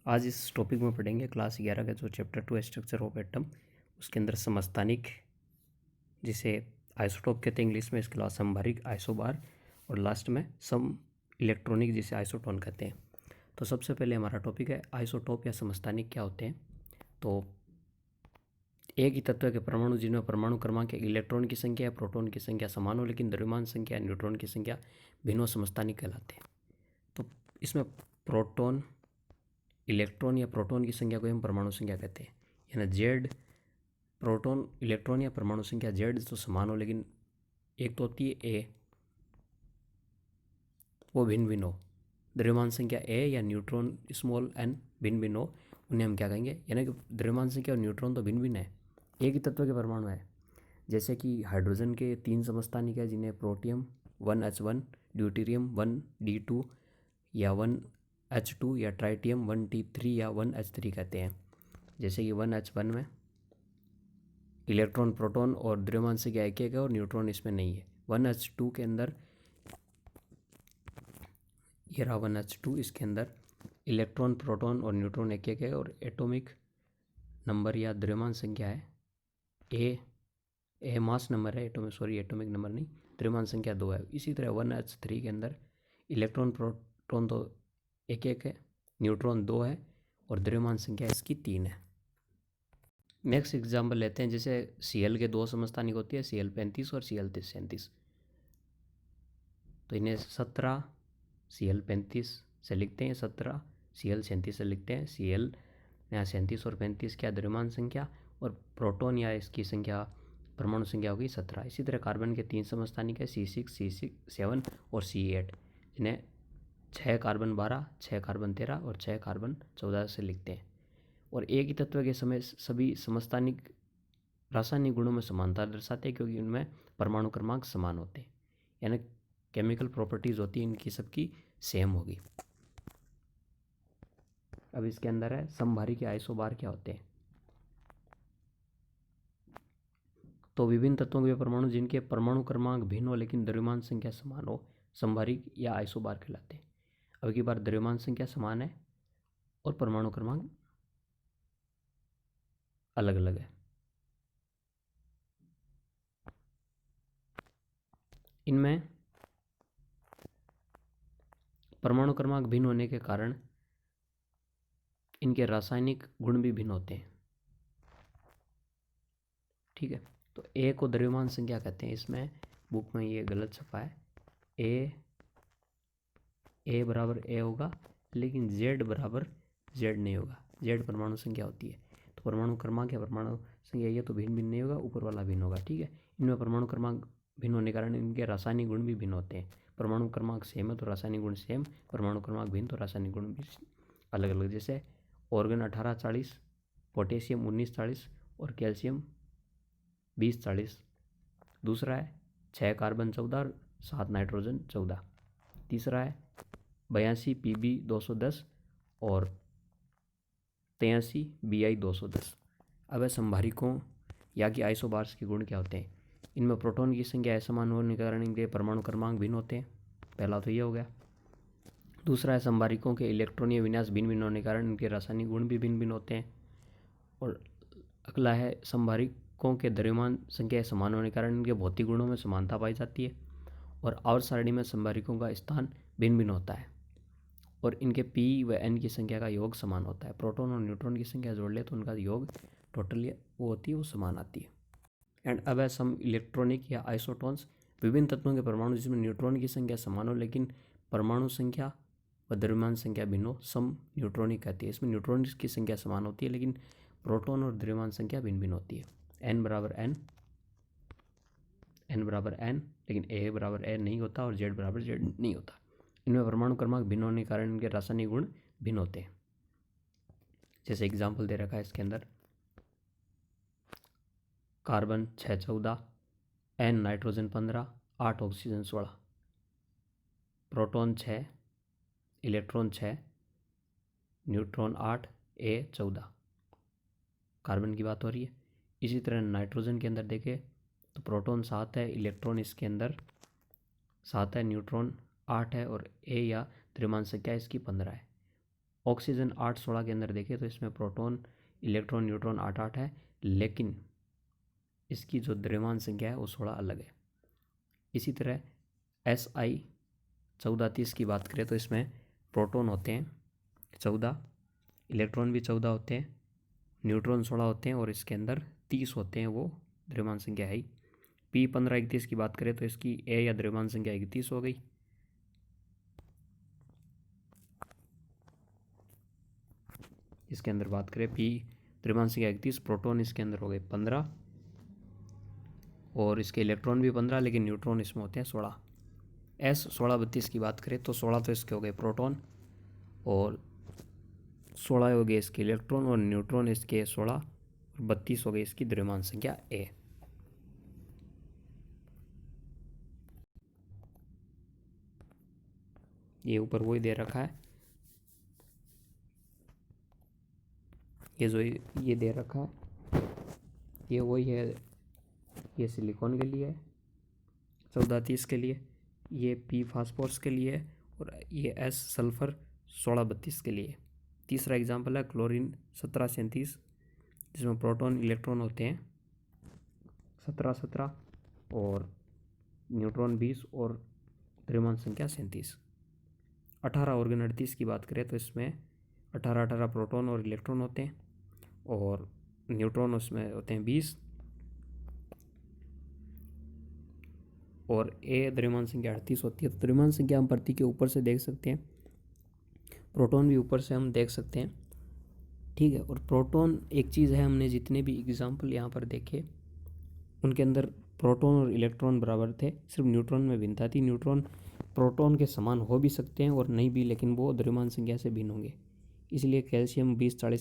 आज इस टॉपिक में पढ़ेंगे क्लास 11 का जो चैप्टर 2 स्ट्रक्चर ऑफ एटम, उसके अंदर समस्थानिक जिसे आइसोटोप कहते हैं इंग्लिश में, इसके अलावा समभारिक आइसोबार और लास्ट में सम इलेक्ट्रॉनिक जिसे आइसोटोन कहते हैं। तो सबसे पहले हमारा टॉपिक है आइसोटोप या समस्थानिक क्या होते हैं। तो एक ही तत्व के परमाणु जिनमें परमाणु क्रमांक इलेक्ट्रॉन की संख्या या प्रोटॉन की संख्या समान हो लेकिन द्रव्यमान संख्या न्यूट्रॉन की संख्या भिन्न हो, समस्थानिक कहलाते हैं। तो इसमें प्रोटॉन, इलेक्ट्रॉन या प्रोटॉन की संख्या को हम परमाणु संख्या कहते हैं। यानी जेड प्रोटॉन, इलेक्ट्रॉन या परमाणु संख्या जेड तो समान हो लेकिन एक तो होती है ए, वो भिन्न भिन्न हो। द्रव्यमान संख्या ए या न्यूट्रॉन स्मॉल एन भिन्न भिन्न हो, उन्हें हम क्या कहेंगे। यानी कि द्रव्यमान संख्या और न्यूट्रॉन तो भिन्न भिन्न है, एक ही तत्व के परमाणु है। जैसे कि हाइड्रोजन के 3 समस्थानिक है जिन्हें प्रोटियम 1H1, ड्यूटेरियम 1D2 या 1H2 या ट्राइटियम 1T3 या 1H3 कहते हैं। जैसे कि 1H1 में इलेक्ट्रॉन, प्रोटॉन और द्रव्यमान संख्या एक एक है और न्यूट्रॉन इसमें नहीं है। 1H2 के अंदर ये रहा 1H2, इसके अंदर इलेक्ट्रॉन, प्रोटॉन और न्यूट्रॉन एक एक है और एटॉमिक नंबर या द्रव्यमान संख्या है ए मास नंबर है, एटॉमिक नंबर नहीं, द्रव्यमान संख्या 2 है। इसी तरह 1H3 के अंदर इलेक्ट्रॉन, प्रोटॉन तो एक एक है, न्यूट्रॉन 2 है और द्रव्यमान संख्या इसकी 3 है। नेक्स्ट एग्जाम्पल लेते हैं। जैसे Cl के 2 समस्थानिक होती है, Cl35 और Cl37। तो इन्हें 17 Cl35 से लिखते हैं, 17 Cl37 से लिखते हैं। Cl यहाँ 37 और 35 क्या द्रव्यमान संख्या और प्रोटॉन या इसकी संख्या परमाणु संख्या होगी 17। इसी तरह कार्बन के 3 समस्थानिक है, C6, C7 और C8, जिन्हें 6 कार्बन 12, 6 कार्बन 13 और 6 कार्बन 14 से लिखते हैं। और एक ही तत्व के समय सभी समस्थानिक रासायनिक गुणों में समानता दर्शाते हैं क्योंकि उनमें परमाणु क्रमांक समान होते हैं। यानी केमिकल प्रॉपर्टीज होती है इनकी सबकी सेम होगी। अब इसके अंदर है समभारिक या आइसोबार क्या होते हैं। तो विभिन्न तत्वों के परमाणु जिनके परमाणु क्रमांक भिन्न हो लेकिन द्रव्यमान संख्या समान हो, समभारिक या आइसोबार कहलाते हैं। अब की बार द्रव्यमान संख्या समान है और परमाणु क्रमांक अलग अलग है। इनमें परमाणु क्रमांक भिन्न होने के कारण इनके रासायनिक गुण भी भिन्न होते हैं। ठीक है, तो ए को द्रव्यमान संख्या कहते हैं। इसमें बुक में ये गलत छपा है, ए बराबर ए होगा लेकिन जेड बराबर जेड नहीं होगा। जेड परमाणु संख्या होती है, तो परमाणु क्रमांक या परमाणु संख्या ये तो भिन्न भिन्न नहीं होगा, ऊपर वाला भिन्न होगा। ठीक है, इनमें परमाणु क्रमांक भिन्न होने के कारण इनके रासायनिक गुण भी भिन्न होते हैं। परमाणु क्रमांक सेम है तो रासायनिक गुण सेम, परमाणु क्रमांक भिन्न तो रासायनिक गुण भी अलग अलग। जैसे ऑर्गन 1840, पोटेशियम 1940 और कैल्शियम 2040। दूसरा है 6 कार्बन 14 और 7 नाइट्रोजन 14। तीसरा है 82 Pb 210 और 83 Bi 210। अब है संभारिकों या कि आइसोबार्स के गुण क्या होते हैं। इनमें प्रोटॉन की संख्या असमान होने के कारण इनके परमाणु क्रमांक भिन्न होते हैं, पहला तो ये हो गया। दूसरा है संभारिकों के इलेक्ट्रॉनीय विन्यास भिन्न भिन्न होने के कारण इनके रासायनिक गुण भी भिन्न भिन्न होते हैं। और अगला है संभारिकों के द्रव्यमान संख्या समान होने के कारण इनके भौतिक गुणों में समानता पाई जाती है। और आवर्त सारणी में संभारिकों का स्थान भिन्न भिन्न होता है और इनके P व N की संख्या का योग समान होता है। प्रोटॉन और न्यूट्रॉन की संख्या जोड़ ले तो उनका योग टोटली वो होती है, वो समान आती है। एंड अब है सम इलेक्ट्रॉनिक या आइसोटोन्स। विभिन्न तत्वों के परमाणु जिसमें न्यूट्रॉन की संख्या समान हो लेकिन परमाणु संख्या व द्रव्यमान संख्या भिन्न हो, सम न्यूट्रॉनिक कहती है। इसमें न्यूट्रॉन की संख्या समान होती है लेकिन प्रोटॉन और द्रव्यमान संख्या भिन्न भिन्न होती है। n बराबर n, लेकिन a बराबर a नहीं होता और z बराबर z नहीं होता। इनमें परमाणु क्रमांक भिन्न होने के कारण इनके रासायनिक गुण भिन्न होते हैं। जैसे एग्जाम्पल दे रखा है इसके अंदर, carbon 614, n nitrogen 15, 8 oxygen 16, proton 6, electron 6, neutron 8, a 14। Carbon की बात हो रही है। इसी तरह नाइट्रोजन के अंदर देखें तो प्रोटॉन 7 है, इलेक्ट्रॉन इसके अंदर 7 है, न्यूट्रॉन 8 है और ए या द्रव्यमान संख्या इसकी 15 है। ऑक्सीजन 8-16 के अंदर देखें तो इसमें प्रोटॉन, इलेक्ट्रॉन, न्यूट्रॉन 8-8 है, लेकिन इसकी जो द्रव्यमान संख्या है वो 16 अलग है। इसी तरह SI 14-30 की बात करें तो इसमें प्रोटॉन होते हैं 14, इलेक्ट्रॉन भी 14 होते हैं, न्यूट्रॉन 16 होते हैं और इसके अंदर 30 होते हैं, वो द्रव्यमान संख्या है। P 15-31 की बात करें तो इसकी ए या द्रव्यमान संख्या 31 हो गई। इसके अंदर बात करें P द्रव्यमान संख्या 31, प्रोटॉन इसके अंदर हो गए 15 और इसके इलेक्ट्रॉन भी 15, लेकिन न्यूट्रॉन इसमें होते हैं 16। S 16-32 की बात करें तो 16 तो इसके हो गए प्रोटॉन और 16 हो गए इसके इलेक्ट्रॉन और न्यूट्रॉन इसके 16 और 32 हो गई इसकी द्रव्यमान संख्या A। ये ऊपर वही दे रखा है, ये जो ये दे रखा है ये वही है, ये सिलिकॉन के लिए है 14-30 के लिए, ये P फास्फोरस के लिए है और ये S सल्फर 16-32 के लिए। तीसरा एग्जांपल है क्लोरीन 17-37, जिसमें प्रोटॉन इलेक्ट्रॉन होते हैं 17-17 और न्यूट्रॉन 20 और द्रव्यमान संख्या 37। 18 ऑर्गन 38 की बात करें तो इसमें 18 प्रोटॉन और इलेक्ट्रॉन होते हैं और न्यूट्रॉन उसमें होते हैं 20 और ए द्रव्यमान संख्या 38 होती है। तो द्रव्यमान संख्या हम प्रतीक के ऊपर से देख सकते हैं, प्रोटॉन भी ऊपर से हम देख सकते हैं, ठीक है। और प्रोटॉन एक चीज़ है, हमने जितने भी एग्जाम्पल यहाँ पर देखे उनके अंदर प्रोटॉन और इलेक्ट्रॉन बराबर थे, सिर्फ न्यूट्रॉन में भिन्नता थी। न्यूट्रॉन प्रोटॉन के समान हो भी सकते हैं और नहीं भी, लेकिन वो द्रव्यमान संख्या से भिन्न होंगे। इसलिए कैल्शियम 20-40